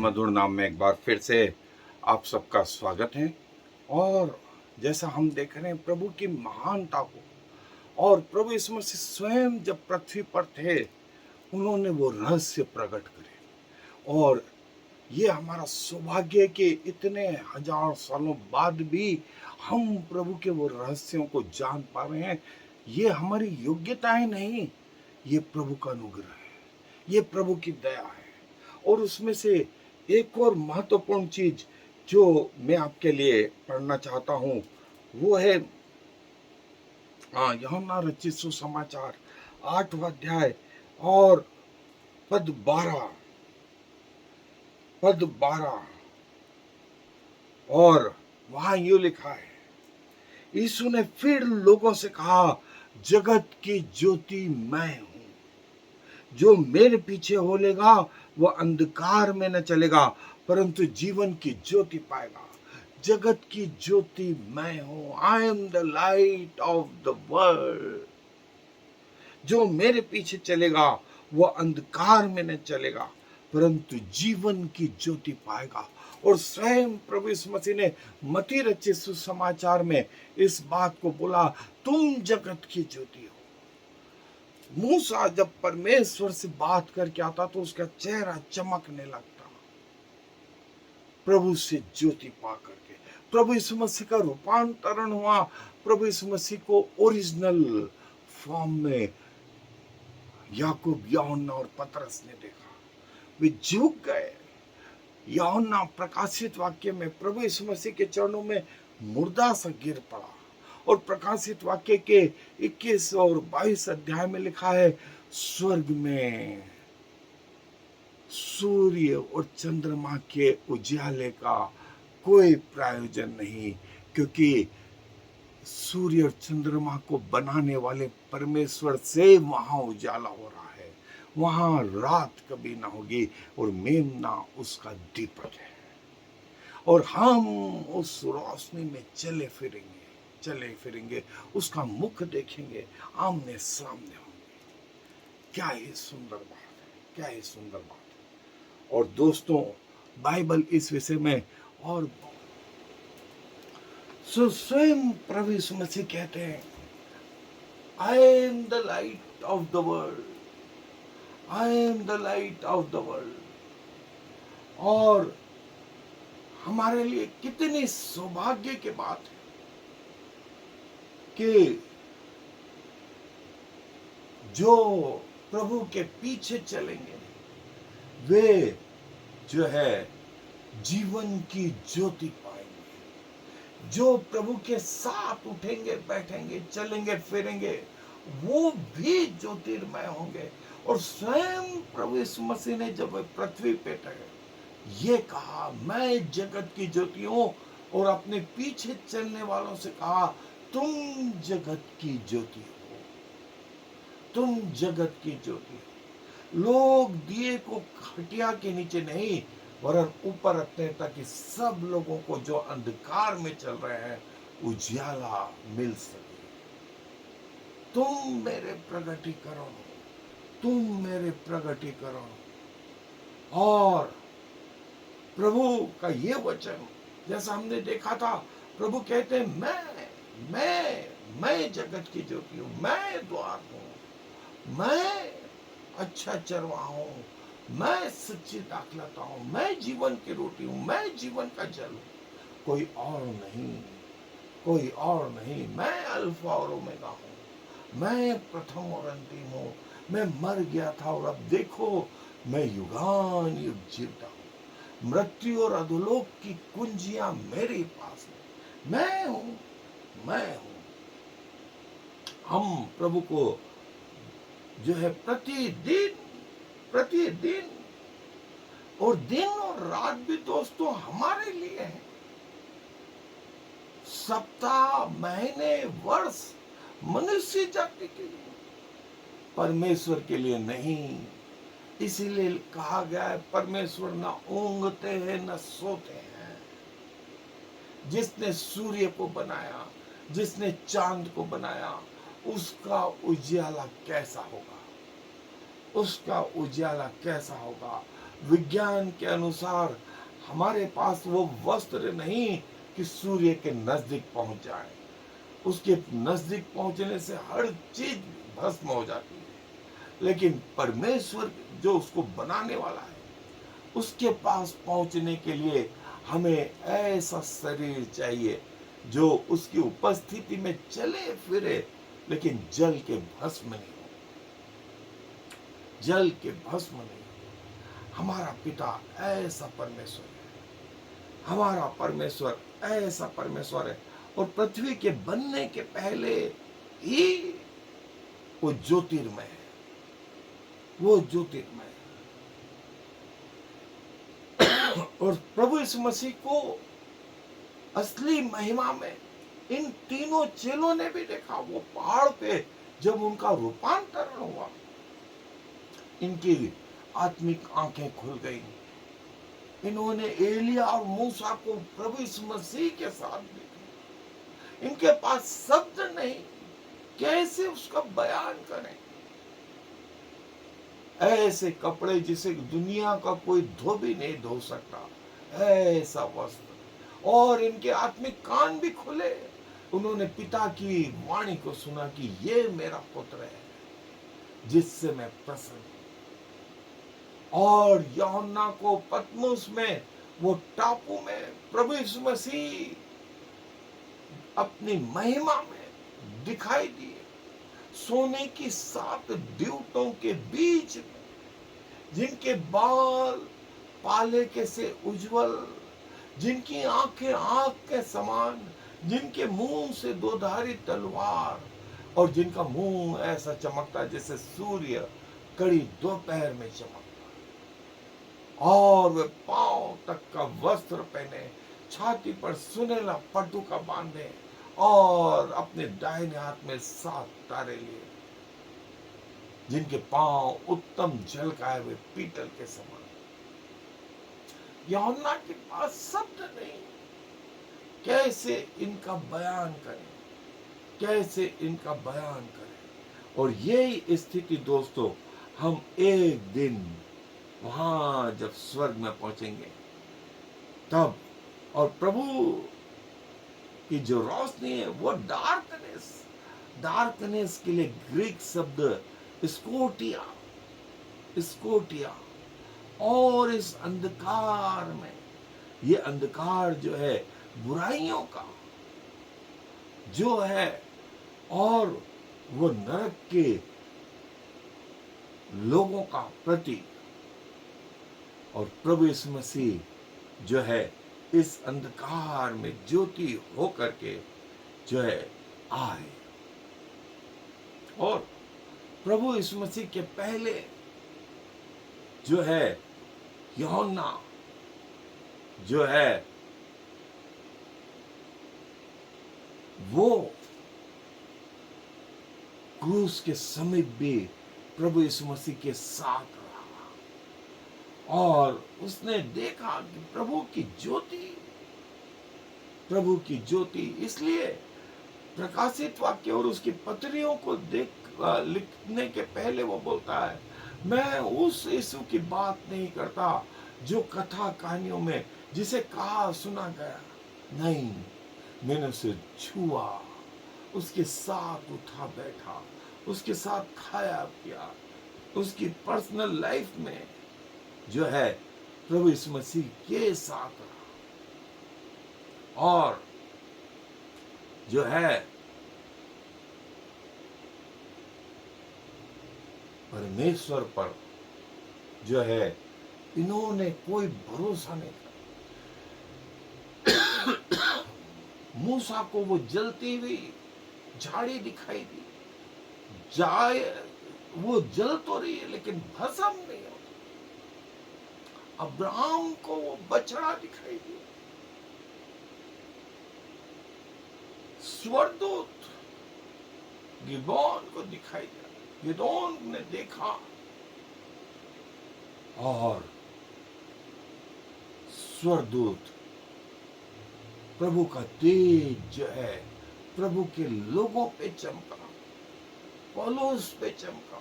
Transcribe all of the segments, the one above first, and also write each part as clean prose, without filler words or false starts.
मधुर नाम में एक बार फिर से आप सबका स्वागत है। और जैसा हम देख रहे हैं प्रभु की महानता को, और प्रभु यीशु मसीह स्वयं जब पृथ्वी पर थे उन्होंने वो रहस्य प्रकट करे। और ये हमारा सौभाग्य है कि इतने हजार सालों बाद भी हम प्रभु के वो रहस्यों को जान पा रहे हैं। ये हमारी योग्यताएं नहीं, ये प्रभु का अनुग्रह है, ये प्रभु की दया है। और उसमें से एक और महत्वपूर्ण चीज जो मैं आपके लिए पढ़ना चाहता हूं वो है यूहन्ना रचित सुसमाचार 8वां अध्याय और पद 12 और वहां यूं लिखा है, यीशु ने फिर लोगों से कहा, जगत की ज्योति मैं हूं, जो मेरे पीछे होलेगा वो अंधकार में न चलेगा परंतु जीवन की ज्योति पाएगा। जगत की ज्योति मैं हूं, आई am the light of the world. जो मेरे पीछे चलेगा वो अंधकार में न चलेगा परंतु जीवन की ज्योति पाएगा। और स्वयं प्रभु यीशु मसीह ने मत्ती रचित सुसमाचार में इस बात को बोला, तुम जगत की ज्योति हो। मूसा जब परमेश्वर से बात करके आता तो उसका चेहरा चमकने लगता, प्रभु से ज्योति पा करके। प्रभु यीशु मसीह का रूपांतरण हुआ, प्रभु यीशु मसीह को ओरिजिनल फॉर्म में याकूब, यूहन्ना और पतरस ने देखा, वे झुक गए। यूहन्ना प्रकाशित वाक्य में प्रभु यीशु मसीह के चरणों में मुर्दा सा गिर पड़ा। और प्रकाशित वाक्य के 21 और 22 अध्याय में लिखा है, स्वर्ग में सूर्य और चंद्रमा के उजाले का कोई प्रयोजन नहीं, क्योंकि सूर्य और चंद्रमा को बनाने वाले परमेश्वर से वहां उजाला हो रहा है, वहां रात कभी ना होगी और मेमना उसका दीपक है। और हम उस रोशनी में चले फिरेंगे, उसका मुख देखेंगे, आमने सामने होंगे। क्या ही सुंदर बात है, क्या ही सुंदर बात है। और दोस्तों, बाइबल इस विषय में और स्वयं प्रभु यीशु मसीह कहते हैं, I am the light of the world, I am the light of the world. और हमारे लिए कितनी सौभाग्य की बात है कि जो प्रभु के पीछे चलेंगे वे जो है जीवन की ज्योति पाएंगे। जो प्रभु के साथ उठेंगे, बैठेंगे, चलेंगे, फिरेंगे, वो भी ज्योतिर्मय होंगे। और स्वयं प्रभु यीशु मसीह ने जब पृथ्वी पे ठहरे ये कहा, मैं जगत की ज्योति हूं, और अपने पीछे चलने वालों से कहा, तुम जगत की ज्योति हो, तुम जगत की ज्योति हो। लोग दिए को खटिया के नीचे नहीं वरन ऊपर रखते हैं ताकि सब लोगों को जो अंधकार में चल रहे हैं उजाला मिल सके। तुम मेरे प्रगटीकरण हो, तुम मेरे प्रगटीकरण। और प्रभु का ये वचन जैसा हमने देखा था, प्रभु कहते हैं, मैं जगत की ज्योति हूं, मैं द्वार हूं, मैं अच्छा चरवाहा हूं, मैं सच्ची दाखलता हूं, मैं जीवन की रोटी हूं, मैं जीवन का जल हूं। कोई और नहीं, कोई और नहीं। मैं अल्फा और ओमेगा हूं, मैं प्रथम और अंतिम हूं। मैं मर गया था और अब देखो मैं युगान युग जीवता हूं। मृत्यु और अधोलोक की कुंजियां मेरे पास है। मैं हूं, मैं हूं। हम प्रभु को जो है प्रतिदिन और दिन और रात भी दोस्तों हमारे लिए है। सप्ताह, महीने, वर्ष मनुष्य जाति के लिए, परमेश्वर के लिए नहीं। इसीलिए कहा गया है, परमेश्वर न ऊंघते हैं न सोते हैं। जिसने सूर्य को बनाया, जिसने चांद को बनाया, उसका उजाला कैसा होगा, उसका उजाला कैसा होगा। विज्ञान के अनुसार हमारे पास वो वस्त्र नहीं कि सूर्य के नजदीक पहुंच जाए। उसके नजदीक पहुंचने से हर चीज भस्म हो जाती है, लेकिन परमेश्वर जो उसको बनाने वाला है, उसके पास पहुंचने के लिए हमें ऐसा शरीर चाहिए जो उसकी उपस्थिति में चले फिरे, लेकिन जल के भस्म नहीं हो, जल के भस्म नहीं हो। हमारा पिता ऐसा परमेश्वर है, हमारा परमेश्वर ऐसा परमेश्वर है। और पृथ्वी के बनने के पहले ही वो ज्योतिर्मय है, वो ज्योतिर्मय है। और प्रभु यीशु मसीह को असली महिमा में इन तीनों चेलों ने भी देखा। वो पहाड़ पे जब उनका रूपांतरण हुआ, इनकी आत्मिक आंखें खुल गई। इन्होंने एलिया और मूसा को प्रभु यीशु मसीह के साथ देखा। इनके पास शब्द नहीं, कैसे उसका बयान करें। ऐसे कपड़े जिसे दुनिया का कोई धो भी नहीं धो सकता, ऐसा वस्त्र। और इनके आत्मिक कान भी खुले। उन्होंने पिता की वाणी को सुना कि ये मेरा पुत्र है जिससे मैं प्रसन्न हूं। और यूहन्ना को पतमुस में, वो टापू में प्रभु यीशु मसीह अपनी महिमा में दिखाई दिए, सोने की 7 द्यूतों के बीच में, जिनके बाल पाले के से उज्जवल, जिनकी आंखें आग के समान, जिनके मुंह से 2 धारी तलवार, और जिनका मुंह ऐसा चमकता जैसे सूर्य कड़ी दोपहर में चमकता। और वे पांव तक का वस्त्र पहने, छाती पर सुनहला पटुका बांधे, और अपने दाहिने हाथ में 7 तारे लिए, जिनके पांव उत्तम झलकाए हुए पीतल के समान। यूहन्ना के पास शब्द नहीं, कैसे इनका बयान करें, कैसे इनका बयान करें। और यही स्थिति दोस्तों, हम एक दिन वहां जब स्वर्ग में पहुंचेंगे तब, और प्रभु की जो रोशनी है वो डार्कनेस, डार्कनेस के लिए ग्रीक शब्द स्कोटिया, स्कोटिया। और इस अंधकार में, ये अंधकार जो है बुराइयों का जो है, और वो नरक के लोगों का प्रतीक। और प्रभु यीशु मसीह जो है इस अंधकार में ज्योति होकर के जो है आए। और प्रभु यीशु मसीह के पहले जो है यूहन्ना जो है वो क्रूस के समीप भी प्रभु यीशु मसीह के साथ रहा, और उसने देखा कि प्रभु की ज्योति, प्रभु की ज्योति। इसलिए प्रकाशित वाक्य और उसकी पत्रियों को लिखने के पहले वो बोलता है, मैं उस यीशु की बात नहीं करता जो कथा कहानियों में जिसे कहा सुना गया, नहीं, मैंने उसे छुआ, उसके साथ उठा बैठा, उसके साथ खाया पिया, उसकी पर्सनल लाइफ में जो है प्रभु यीशु मसीह के साथ रहा। और जो है परमेश्वर पर जो है इन्होंने कोई भरोसा नहीं किया। मूसा को वो जलती हुई झाड़ी दिखाई दी, जाए वो जल तो रही है लेकिन भस्म नहीं होती। अब्राहम को वो बछड़ा दिखाई दिया, स्वर्गदूत गिदोन को दिखाई दिया, गिदोन ने देखा, और स्वर्गदूत प्रभु का तेज जो है प्रभु के लोगों पे चमका, पौलुस पे चमका,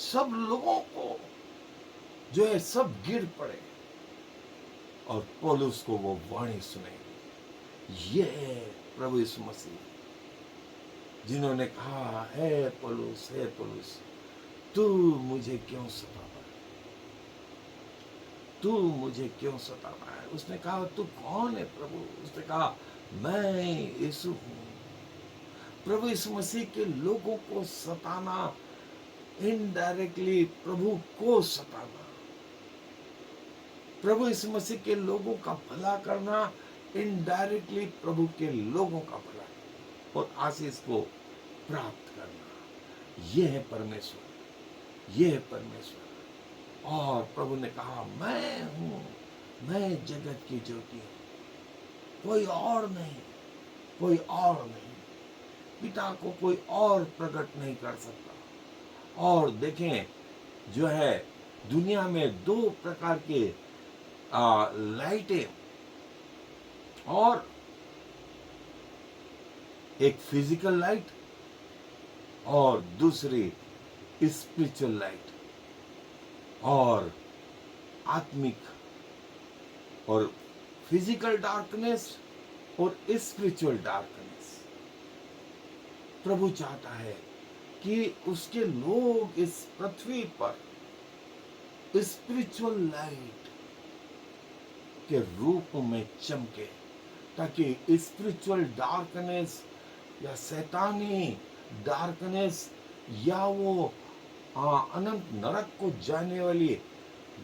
सब लोगों को जो है सब गिर पड़े और पौलुस को वो वाणी सुनाई। ये है प्रभु यीशु मसीह, जिन्होंने कहा, है पौलुस, तू मुझे क्यों सताता है, तू मुझे क्यों सताता है। उसने कहा, तू कौन है प्रभु। उसने कहा, मैं यीशु हूं। प्रभु यीशु मसीह के लोगों को सताना, इनडायरेक्टली प्रभु को सताना, प्रभु यीशु मसीह के लोगों का भला करना, इनडायरेक्टली प्रभु के लोगों का भला और आशीष को प्राप्त करना, यह है परमेश्वर, यह है परमेश्वर। और प्रभु ने कहा, मैं हूं, मैं जगत की ज्योति हूं, कोई और नहीं, कोई और नहीं, पिता को कोई और प्रकट नहीं कर सकता। और देखें, जो है दुनिया में दो प्रकार के लाइटें, और एक फिजिकल लाइट और दूसरी स्पिरिचुअल लाइट, और आत्मिक और फिजिकल डार्कनेस और स्पिरिचुअल डार्कनेस। प्रभु चाहता है कि उसके लोग इस पृथ्वी पर स्पिरिचुअल लाइट के रूप में चमके, ताकि स्पिरिचुअल डार्कनेस या शैतानी डार्कनेस या वो अनंत नरक को जाने वाली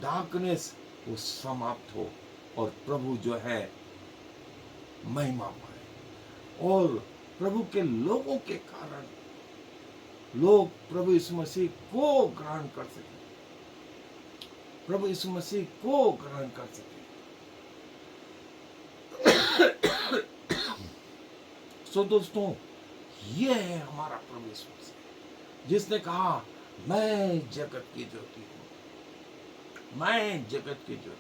डार्कनेस वो समाप्त हो और प्रभु जो है महिमा पाए। और प्रभु के लोगों के कारण लोग प्रभु यीशु मसीह को ग्रहण कर सके, प्रभु यीशु मसीह को ग्रहण कर सके। सो दोस्तों, ये है हमारा प्रभु यीशु मसीह, जिसने कहा, मैं जगत की ज्योति हूं, मैं जगत की ज्योति हूं।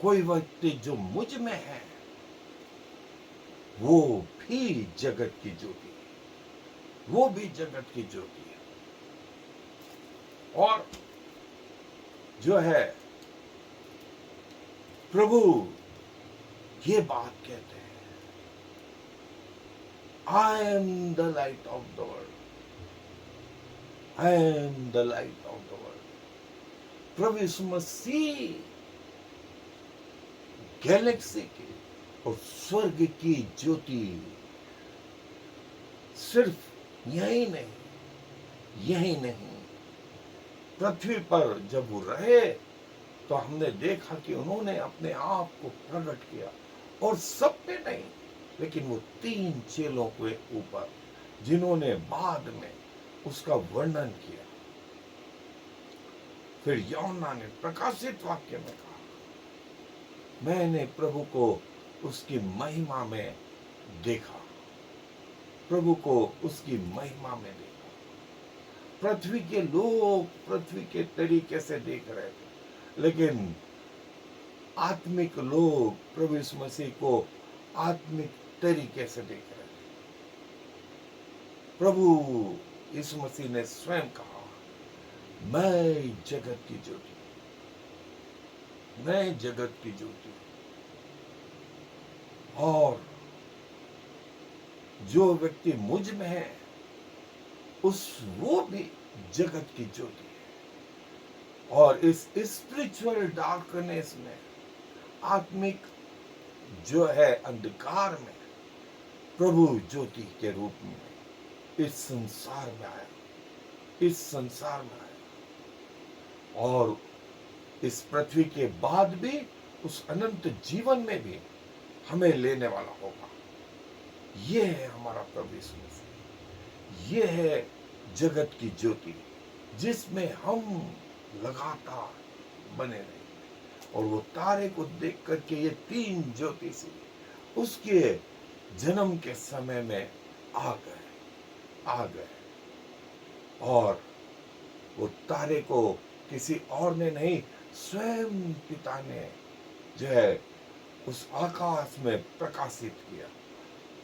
कोई व्यक्ति जो मुझ में है वो भी जगत की ज्योति है, वो भी जगत की ज्योति है। और जो है प्रभु ये बात कहते हैं, I am the light of the world, I am the light of the world. प्रभु यीशु मसीह गैलेक्सी की और स्वर्ग की ज्योति सिर्फ यही नहीं, पृथ्वी पर जब वो रहे तो हमने देखा कि उन्होंने अपने आप को प्रकट किया, और सब पे नहीं, लेकिन वो 3 चेलों के ऊपर, जिन्होंने बाद में उसका वर्णन किया। फिर यूहन्ना ने प्रकाशित वाक्य में कहा, मैंने प्रभु को उसकी महिमा में देखा, प्रभु को उसकी महिमा में देखा। पृथ्वी के लोग पृथ्वी के तरीके से देख रहे थे, लेकिन आत्मिक लोग प्रभु यीशु मसीह को आत्मिक तरीके से देख रहे थे। प्रभु यीशु मसीह ने स्वयं कहा, मैं जगत की ज्योति, मैं जगत की ज्योति। और जो व्यक्ति मुझ में है वो भी जगत की ज्योति है। और इस स्पिरिचुअल डार्कनेस में, आत्मिक जो है अंधकार में, प्रभु ज्योति के रूप में इस संसार में आया, इस संसार में आया। और इस पृथ्वी के बाद भी, उस अनंत जीवन में भी हमें लेने वाला होगा। ये है हमारा प्रभु यीशु मसीह, ये है जगत की ज्योति, जिसमें हम लगातार बने रहेंगे। और वो तारे को देख करके ये 3 ज्योति से उसके जन्म के समय में आ गए। और वो तारे को किसी और ने नहीं, स्वयं पिता ने जो है उस आकाश में प्रकाशित किया।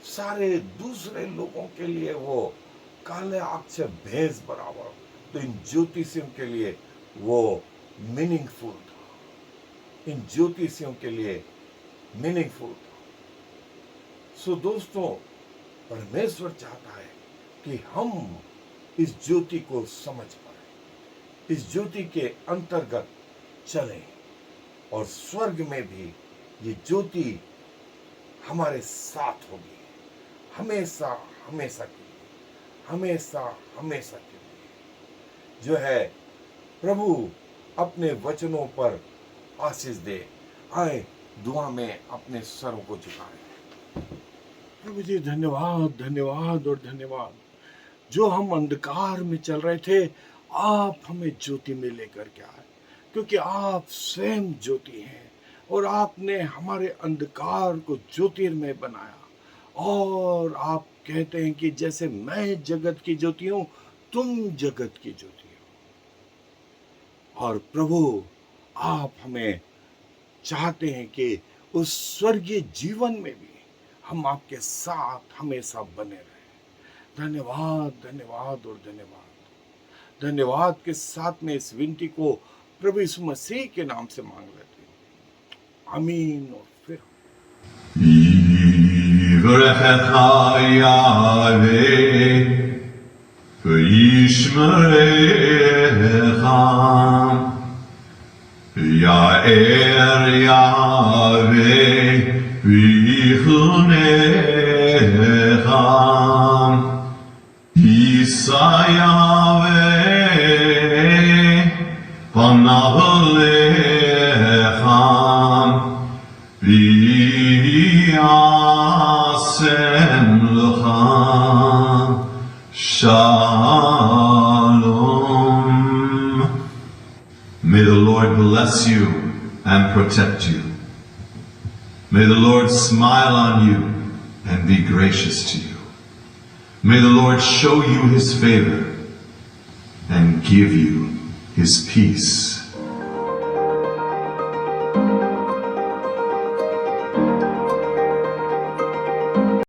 सारे दूसरे लोगों के लिए वो काले आग से भैंस बराबर, तो इन ज्योतिषियों के लिए वो मीनिंगफुल था, इन ज्योतिषियों के लिए मीनिंगफुल था। सो दोस्तों, परमेश्वर चाहता है कि हम इस ज्योति को समझ पाए, इस ज्योति के अंतर्गत चलें, और स्वर्ग में भी ये ज्योति हमारे साथ होगी, हमेशा हमेशा के लिए, हमेशा हमेशा के लिए। जो है प्रभु अपने वचनों पर आशीष दे। आए दुआ में अपने सरों को झुकाएं। प्रभु जी, धन्यवाद धन्यवाद और धन्यवाद। जो हम अंधकार में चल रहे थे, आप हमें ज्योति में लेकर के आए, क्योंकि आप स्वयं ज्योति हैं और आपने हमारे अंधकार को ज्योतिर्मय बनाया। और आप कहते हैं कि जैसे मैं जगत की ज्योति हूं, तुम जगत की ज्योति हो। और प्रभु, आप हमें चाहते हैं कि उस स्वर्गीय जीवन में भी हम आपके साथ हमेशा बने रहें। धन्यवाद धन्यवाद और धन्यवाद। धन्यवाद के साथ में इस विनती को प्रभु यीशु मसीह के नाम से मांग लेते हैं, आमीन। और फिर May the Lord bless you and protect you. May the Lord smile on you and be gracious to you. May the Lord show you his favor and give you his peace.